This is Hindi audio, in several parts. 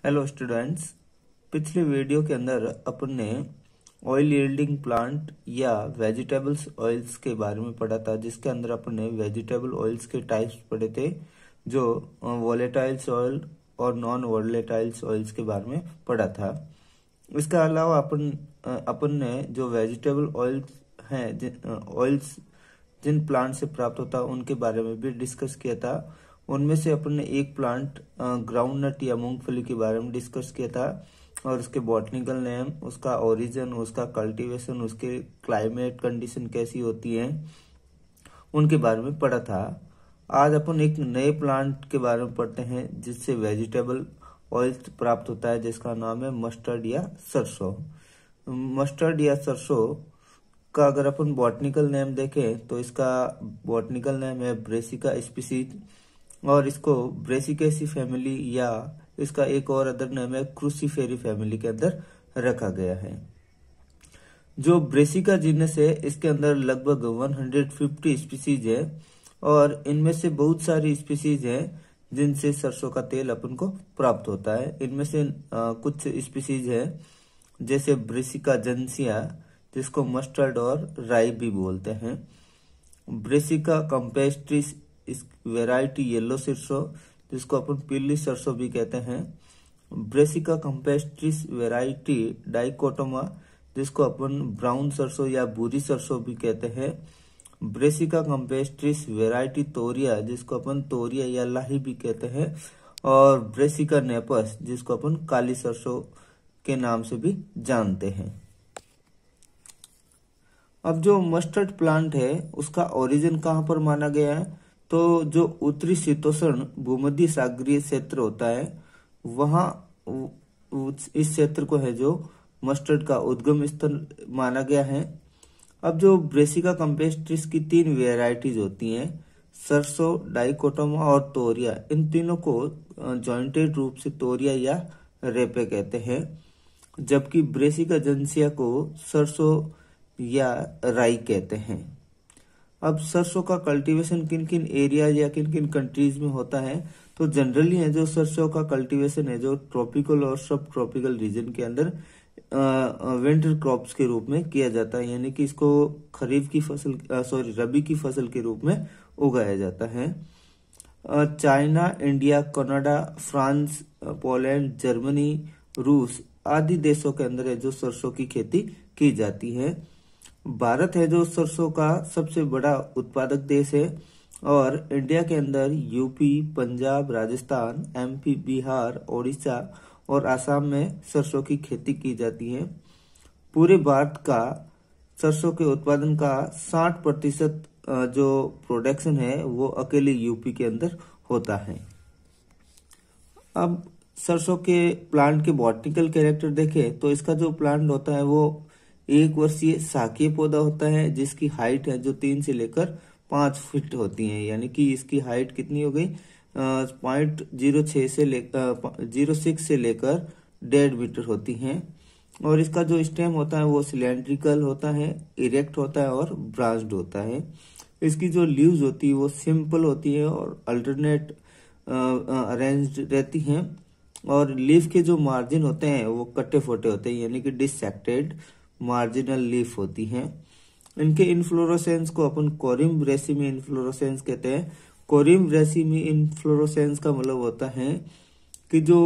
हेलो स्टूडेंट्स, पिछले वीडियो के अंदर अपन ने ऑयल यील्डिंग प्लांट या वेजिटेबल्स ऑयल्स के बारे में पढ़ा था, जिसके अंदर अपन ने वेजिटेबल ऑयल्स के टाइप्स पढ़े थे, जो वोलेटाइल्स ऑयल और नॉन वोलेटाइल्स ऑयल्स के बारे में पढ़ा था। इसके अलावा अपन ने जो वेजिटेबल ऑयल्स हैं, ऑयल्स जिन प्लांट से प्राप्त होता है उनके बारे में भी डिस्कस किया था। उनमें से अपन ने एक प्लांट ग्राउंडनट या मूंगफली के बारे में डिस्कस किया था और उसके बॉटनिकल नेम, उसका ओरिजिन, उसका कल्टीवेशन, उसके क्लाइमेट कंडीशन कैसी होती है, उनके बारे में पढ़ा था। आज अपन एक नए प्लांट के बारे में पढ़ते हैं जिससे वेजिटेबल ऑयल प्राप्त होता है, जिसका नाम है मस्टर्ड या सरसों। मस्टर्ड या सरसों का अगर अपन बॉटनिकल नेम देखें तो इसका बॉटनिकल नेम है ब्रेसिका स्पीसीज और इसको ब्रेसिकेसी फैमिली या इसका एक और अदर नेम है क्रूसीफेरी फैमिली के अंदर रखा गया है। जो ब्रेसिका जीनस है इसके अंदर लगभग 150 स्पीसीज है और इनमें से बहुत सारी स्पीसीज है जिनसे सरसों का तेल अपन को प्राप्त होता है। इनमें से कुछ स्पीसीज है जैसे ब्रेसिका जेनेसिया, जिसको मस्टर्ड और राई भी बोलते हैं, ब्रेसिका कैम्पेस्ट्रिस इस वेराइटी येलो सरसों, जिसको अपन पीली सरसों भी कहते हैं, ब्रेसिका कैम्पेस्ट्रिस वेराइटी डाइकोटोमा, जिसको अपन ब्राउन सरसों या भूरी सरसों भी कहते हैं, ब्रेसिका कैम्पेस्ट्रिस वेराइटी तोरिया, जिसको अपन तोरिया या लाही भी कहते हैं, और ब्रेसिका नेपस, जिसको अपन काली सरसों के नाम से भी जानते हैं। अब जो मस्टर्ड प्लांट है उसका ओरिजिन कहाँ पर माना गया है, तो जो उत्तरी शीतोष्ण भूमध्य सागरीय क्षेत्र होता है वहां इस क्षेत्र को है जो मस्टर्ड का उद्गम स्थल माना गया है। अब जो ब्रेसिका कैम्पेस्ट्रिस की 3 वेराइटीज होती हैं, सरसों, डाइकोटोमा और तोरिया, इन तीनों को जॉइंटेड रूप से तोरिया या रेपे कहते हैं, जबकि ब्रेसिका जेनेसिया को सरसों या राई कहते हैं। अब सरसों का कल्टीवेशन किन किन एरिया या किन किन कंट्रीज में होता है, तो जनरली है जो सरसों का कल्टीवेशन है जो ट्रॉपिकल और सब ट्रॉपिकल रीजन के अंदर विंटर क्रॉप्स के रूप में किया जाता है, यानी कि इसको खरीफ की फसल रबी की फसल के रूप में उगाया जाता है। China, India, Canada, France, Poland, Germany, रूस आदि देशों के अंदर है जो सरसों की खेती की जाती है। भारत है जो सरसों का सबसे बड़ा उत्पादक देश है और इंडिया के अंदर यूपी, पंजाब, राजस्थान, एमपी, बिहार, ओडिशा और आसाम में सरसों की खेती की जाती है। पूरे भारत का सरसों के उत्पादन का 60% जो प्रोडक्शन है वो अकेले यूपी के अंदर होता है। अब सरसों के प्लांट के बॉटनिकल कैरेक्टर देखें तो इसका जो प्लांट होता है वो 1 वर्षीय शाकीय पौधा होता है जिसकी हाइट है जो 3 से लेकर 5 फीट होती है, यानी कि इसकी हाइट कितनी हो गई 0.06 से लेकर 0.6 से लेकर 1.5 मीटर होती है। और इसका जो स्टेम होता है वो सिलेंड्रिकल होता है, इरेक्ट होता है और ब्रांच्ड होता है। इसकी जो लीव्स होती है वो सिंपल होती है और अल्टरनेट अरेंज्ड रहती हैं और लीफ के जो मार्जिन होते हैं वो कट्टे फोटे होते हैं, यानी कि डिससेक्टेड मार्जिनल लीफ होती हैं। इनके इनफ्लोरोसेंस को अपन कोरिम्ब रेसिमी इनफ्लोरोसेंस कहते हैं। कोरिम्ब रेसिमी इनफ्लोरोसेंस का मतलब होता है कि जो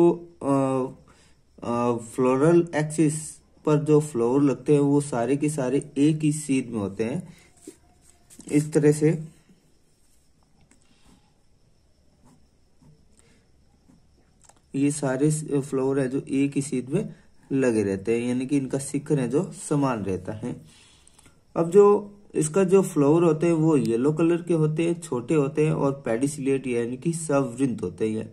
फ्लोरल एक्सिस पर जो फ्लावर लगते हैं वो सारे के सारे एक ही सीड में होते हैं। इस तरह से ये सारे फ्लावर है जो एक ही सीड में लगे रहते हैं, यानी कि इनका शिखर है जो समान रहता है। अब जो इसका जो फ्लावर होते हैं वो येलो कलर के होते हैं, छोटे होते हैं और पेडिसिलेट यानी कि सवृंत होते हैं।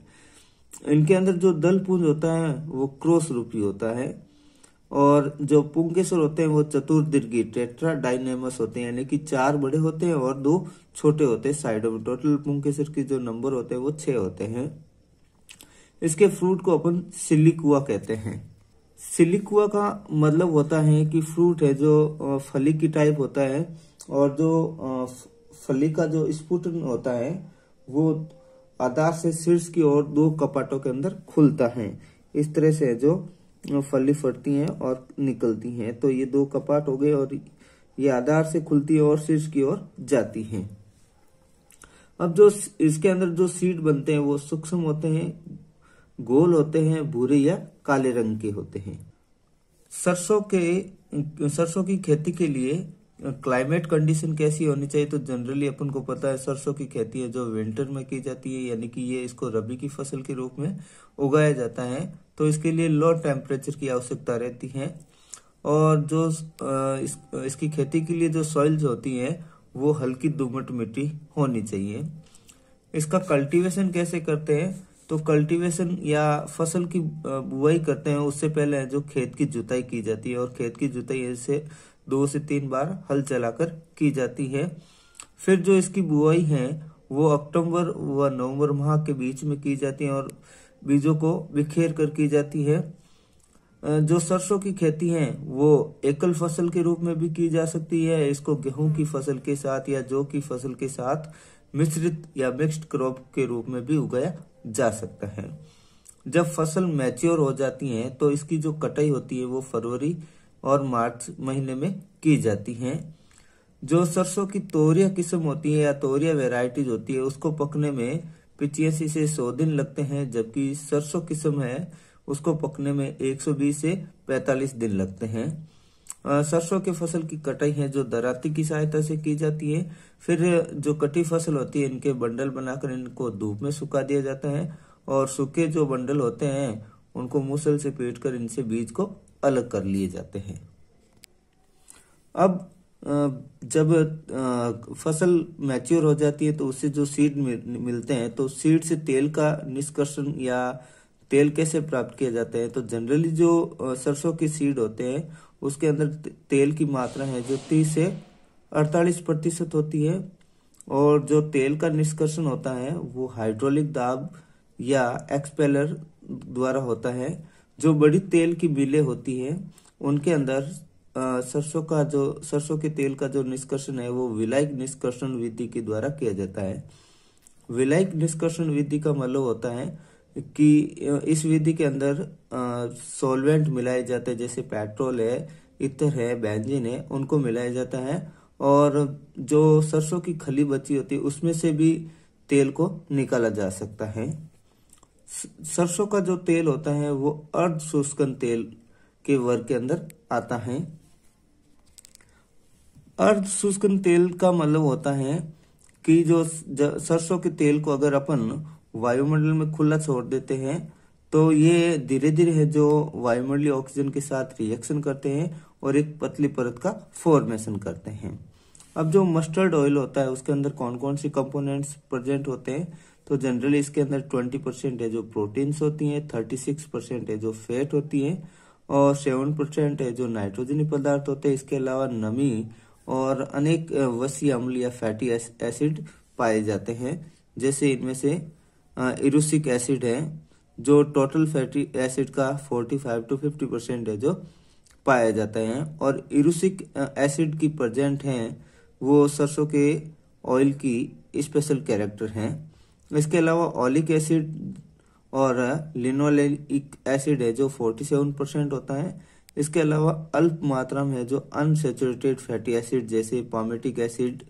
इनके अंदर जो दल पुंज होता है वो क्रॉस रूपी होता है और जो पुंकेसर होते हैं वो चतुर्दीर्घी टेट्रा डायनेमस होते हैं, यानी कि 4 बड़े होते हैं और 2 छोटे होते हैं साइडों में। टोटल पुंकेसर की जो नंबर होते हैं वो 6 होते हैं। इसके फ्रूट को अपन सिलिकुआ कहते हैं। सिलिकुआ का मतलब होता है कि फ्रूट है जो फली की टाइप होता है और जो फली का जो स्पुटन होता है वो आधार से शीर्ष की ओर 2 कपाटों के अंदर खुलता है। इस तरह से जो फली फटती हैं और निकलती हैं। तो ये दो कपाट हो गए और ये आधार से खुलती है और शीर्ष की ओर जाती हैं। अब जो इसके अंदर जो सीड बनते हैं वो सूक्ष्म होते हैं, गोल होते हैं, भूरे या काले रंग के होते हैं। सरसों की खेती के लिए क्लाइमेट कंडीशन कैसी होनी चाहिए? तो जनरली अपन को पता है सरसों की खेती है जो विंटर में की जाती है, यानी कि ये इसको रबी की फसल के रूप में उगाया जाता है। तो इसके लिए लो टेम्परेचर की आवश्यकता रहती है और जो इसकी खेती के लिए जो सॉइल्स होती है वो हल्की दोमट मिट्टी होनी चाहिए। इसका कल्टीवेशन कैसे करते हैं? तो कल्टीवेशन या फसल की बुआई करते हैं उससे पहले जो खेत की जुताई की जाती है और खेत की जुताई ऐसे 2 से 3 बार हल चलाकर की जाती है। फिर जो इसकी बुआई है वो अक्टूबर व नवंबर माह के बीच में की जाती है और बीजों को बिखेर कर की जाती है। जो सरसों की खेती है वो एकल फसल के रूप में भी की जा सकती है। इसको गेहूं की फसल के साथ या जौ की फसल के साथ मिश्रित या मिक्स्ड क्रॉप के रूप में भी उगाया जा सकता है। जब फसल मैच्योर हो जाती है तो इसकी जो कटाई होती है वो फरवरी और मार्च महीने में की जाती है। जो सरसों की तोरिया किस्म होती है या तोरिया वेराइटीज होती है उसको पकने में 85 से 100 दिन लगते हैं, जबकि सरसों किस्म है उसको पकने में 120 से 45 दिन लगते हैं। सरसों के फसल की कटाई है जो दराती की सहायता से की जाती है। फिर जो कटी फसल होती है इनके बंडल बनाकर इनको धूप में सुखा दिया जाता है और सूखे जो बंडल होते हैं उनको मूसल से पीटकर इनसे बीज को अलग कर लिए जाते हैं। अब जब फसल मैच्योर हो जाती है तो उससे जो सीड मिलते हैं, तो सीड से तेल का निष्कर्षण या तेल कैसे प्राप्त किया जाता है? तो जनरली जो सरसों के सीड होते हैं उसके अंदर तेल की मात्रा है जो 30 से 48% होती है और जो तेल का निष्कर्षण होता है वो हाइड्रोलिक दाब या एक्सपेलर द्वारा होता है। जो बड़ी तेल की मिलें होती है उनके अंदर सरसों के तेल का जो निष्कर्षण है वो विलायक निष्कर्षण विधि के द्वारा किया जाता है। विलायक निष्कर्षण विधि का मतलब होता है कि इस विधि के अंदर सॉल्वेंट मिलाए जाते हैं, जैसे पेट्रोल है, इथर है, बेंजीन है, उनको मिलाया जाता है और जो सरसों की खली बची होती है उसमें से भी तेल को निकाला जा सकता है। सरसों का जो तेल होता है वो अर्ध शुष्कन तेल के वर्ग के अंदर आता है। अर्ध शुष्कन तेल का मतलब होता है कि जो सरसों के तेल को अगर अपन वायुमंडल में खुला छोड़ देते हैं तो ये धीरे धीरे है जो वायुमंडलीय ऑक्सीजन के साथ रिएक्शन करते हैं और एक पतली परत का फॉर्मेशन करते हैं। अब जो मस्टर्ड ऑयल होता है उसके अंदर कौन कौन सी कंपोनेंट्स प्रेजेंट होते हैं? तो जनरली इसके अंदर 20% है जो प्रोटीन्स होती हैं, 36% है जो फैट होती है और 7% है जो नाइट्रोजनी पदार्थ होते हैं। इसके अलावा नमी और अनेक वसीय अम्ल या फैटी एसिड पाए जाते हैं, जैसे इनमें से इरुसिक एसिड है जो टोटल फैटी एसिड का 45 to 50% है जो पाया जाता है और इरुसिक एसिड की प्रेजेंट है वो सरसों के ऑयल की स्पेशल कैरेक्टर हैं। इसके अलावा ऑलिक एसिड और लिनोलेइक एसिड है जो 47% होता है। इसके अलावा अल्प मात्रा में है जो अनसैचुरेटेड फैटी एसिड जैसे पामेटिक एसिड,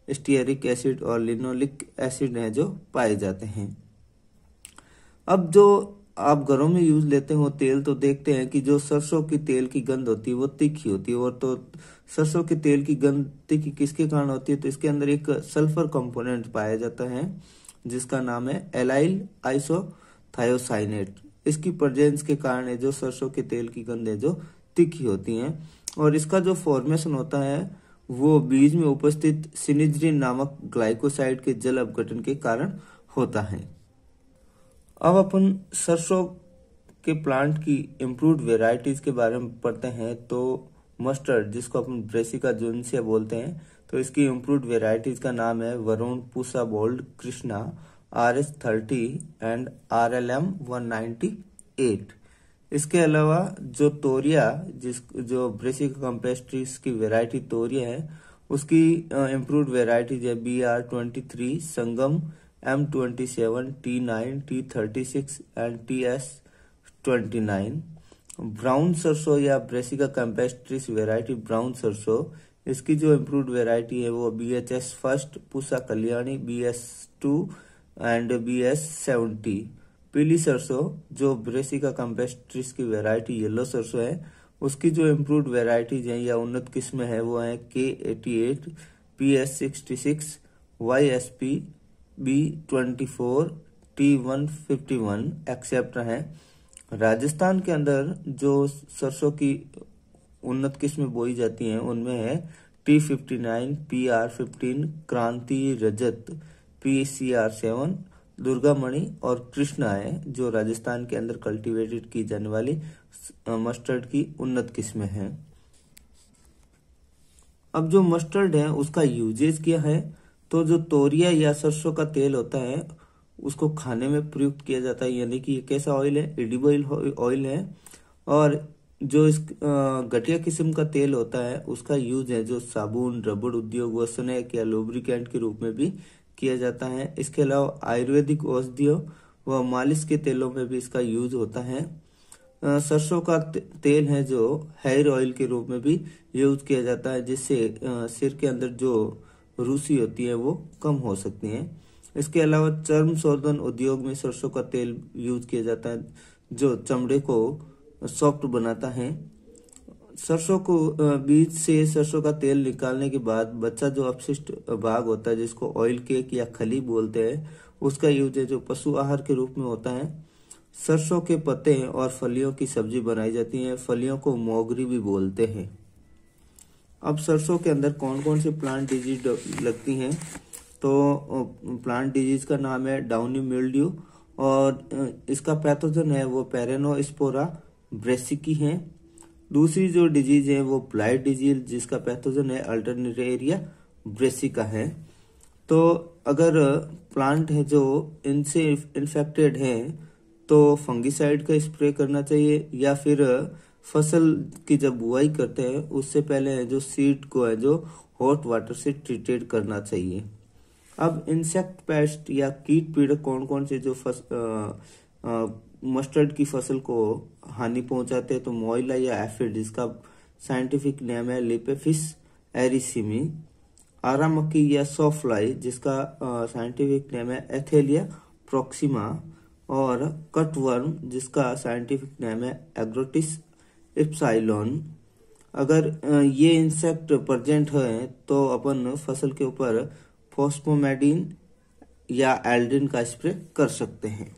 स्टीयरिक एसिड और लिनोलिक एसिड है जो पाए जाते हैं। अब जो आप घरों में यूज लेते हो तेल, तो देखते हैं कि जो सरसों की तेल की गंध होती है वो तीखी होती है। और तो सरसों के तेल की गंध तीखी किसके कारण होती है? तो इसके अंदर एक सल्फर कंपोनेंट पाया जाता है जिसका नाम है एलाइल आइसोथायोसाइनेट। इसकी प्रेजेंस के कारण है जो सरसों के तेल की गंध है जो तीखी होती है और इसका जो फॉर्मेशन होता है वो बीज में उपस्थित सिनिजरीन नामक ग्लाइकोसाइड के जल अपघटन के कारण होता है। अब अपन सरसों के प्लांट की इम्प्रूव्ड वेराइटीज के बारे में पढ़ते हैं। तो मस्टर्ड, जिसको अपन ब्रेसिका जोन्सिया बोलते हैं, तो इसकी इम्प्रूव्ड वेराइटीज का नाम है Varun, Pusa bold, Krishna, RS30 and RLM 198। इसके अलावा जो तोरिया, जो ब्रेसिका कैम्पेस्ट्रिस की वेराइटी तोरिया है, उसकी इम्प्रूव्ड वेराइटीज है BR23, Sangam, M27, T9, T36 and 29। Brown सरसों या ब्रेसिका कैम्पेस्ट्रिस वेराइटी ब्राउन सरसों, इसकी जो इम्प्रूव्ड वेराइटी है वो BHS first, Pusa Kalyani, BS2 and BS70। पीली सरसों जो ब्रेसिका कैम्पेस्ट्रिस की वेराइटी येलो सरसों है, उसकी जो इम्प्रूव्ड वेराइटीज हैं या उन्नत किस्में हैं वो है K88, PS66, YSP, B24, T151 accept है। राजस्थान के अंदर जो सरसों की उन्नत किस्में बोई जाती हैं उनमें है T59, PR15, क्रांति, रजत, PCR7, दुर्गामणि और कृष्णा है जो राजस्थान के अंदर कल्टीवेटेड की जाने वाली मस्टर्ड की उन्नत किस्में हैं। अब जो मस्टर्ड है उसका यूजेज क्या है, तो जो तोरिया या सरसों का तेल होता है उसको खाने में प्रयुक्त किया जाता है, यानी कि ये कैसा ऑयल है, एडिबल ऑयल है। और जो इस घटिया किस्म का तेल होता है उसका यूज है जो साबुन, रबड़ उद्योग व स्नैक या लुब्रिकेंट के रूप में भी किया जाता है। इसके अलावा आयुर्वेदिक औषधियों व मालिश के तेलों में भी इसका यूज होता है। सरसों का तेल है जो हेयर ऑयल के रूप में भी यूज किया जाता है, जिससे सिर के अंदर जो रुसी होती है वो कम हो सकती है। इसके अलावा चर्म शोधन उद्योग में सरसों का तेल यूज किया जाता है जो चमड़े को सॉफ्ट बनाता है। सरसों को बीज से सरसों का तेल निकालने के बाद बचा जो अपशिष्ट भाग होता है जिसको ऑयल केक या खली बोलते हैं, उसका यूज है जो पशु आहार के रूप में होता है। सरसों के पत्ते और फलियों की सब्जी बनाई जाती है, फलियों को मोगरी भी बोलते हैं। अब सरसों के अंदर कौन कौन सी प्लांट डिजीज लगती हैं, तो प्लांट डिजीज का नाम है डाउनी मिल्ड्यू और इसका पैथोजन है वो पेरेनोस्पोरा ब्रेसिकी है। दूसरी जो डिजीज है वो ब्लाइट डिजीज जिसका पैथोजन है अल्टरनेरिया ब्रेसिका है। तो अगर प्लांट है जो इनसे इन्फेक्टेड है तो फंगिसाइड का स्प्रे करना चाहिए, या फिर फसल की जब बुआई करते हैं उससे पहले जो सीड को है जो हॉट वाटर से ट्रीटेड करना चाहिए। अब इंसेक्ट पेस्ट या कीट पीड़क कौन कौन से जो मस्टर्ड की फसल को हानि पहुंचाते हैं, तो मोइला या एफिड जिसका साइंटिफिक नेम है लिपेफिस एरिसिमी, आरा मक्खी या सॉफ्लाई जिसका साइंटिफिक नेम है एथेलिया प्रोक्सिमा, और कटवर्म जिसका साइंटिफिक नेम है एग्रोटिस इप्साइलोन। अगर ये इंसेक्ट प्रेजेंट है तो अपन फसल के ऊपर फॉस्फोमेडिन या एल्ड्रिन का स्प्रे कर सकते हैं।